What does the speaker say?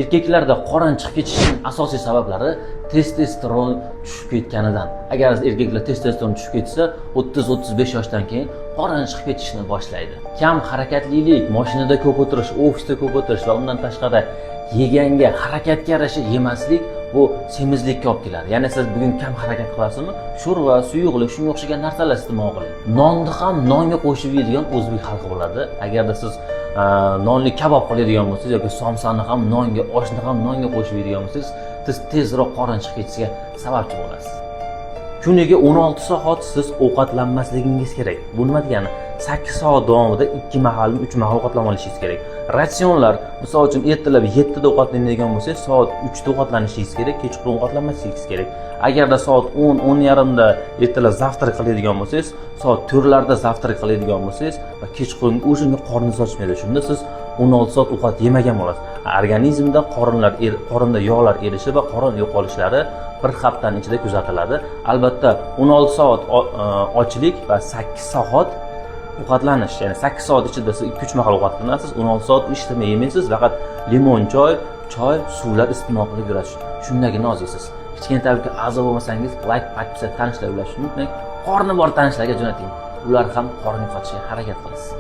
Erkaklarda qorin chiqib ketishining asosiy sabablari testosteron tushib ketganidan. Agar erkaklar testosteron tushib ketsa, 30-35 yoshdan keyin qorin chiqib ketishni boshlaydi. Kam harakatlilik, mashinada ko'p o'tirish, ofisda ko'p o'tirish va undan tashqari yeganga harakatga yarasha yemaslik bu semizlikka olib keladi. Ya'ni siz bugun kam harakat qilasizmi? Sho'rva, suyuqlik, shunga o'xshagan narsalar iste'mol qiling. Nonni ham nonga qo'shib yeydigan o'zbek xalqi bo'ladi. Agarda siz nonli kabob qiladigan bo'lsangiz yoki somsani ham nonga, oshni ham nonga qo'shib yeydigan bo'lsangiz, siz tezroq qorin chiqib ketishiga sababchi bo'lasiz. Kuniga 16 soat siz ovqatlanmasligingiz kerak. Bu nima degani? 8 soat davomida 2 mahal, 3 mahal ovqatlanishingiz kerak. Ratsionlar, misol uchun ertalab 7 da ovqatlanadigan bo'lsangiz, soat 3 da ovqatlanishingiz kerak, kechqurun ovqatlanmasligingiz kerak. Agarda soat 10-10:30 da ertalab zavtrak qiladigan bo'lsangiz, soat 4 larda zavtrak qiladigan bo'lsangiz va kechqurun o'shanga qorningiz ochmaydi. Shunda siz 16 soat ovqat yemagan bo'lasiz. Organizmda qorinda yog'lar erishi va qorin yo'qolishlari bir haftaning ichida kuzatiladi. Albatta 16 soat ochlik va 8 soat ovqatlanish, ya'ni 8 soat ichida siz 2-3 mahal ovqatlanasiz, 16 soat hech nima yemaysiz, faqat limon choy, suvlar iste'mol qilib yurasiz. Shundagina ozaysiz. Kichkintoyga a'zo bo'lmasangiz, like, podpisa tanishlar bilan unutmang. Qorni bor tanishlarga jo'nating. Ular ham qorin yo'qotishga harakat qilsin.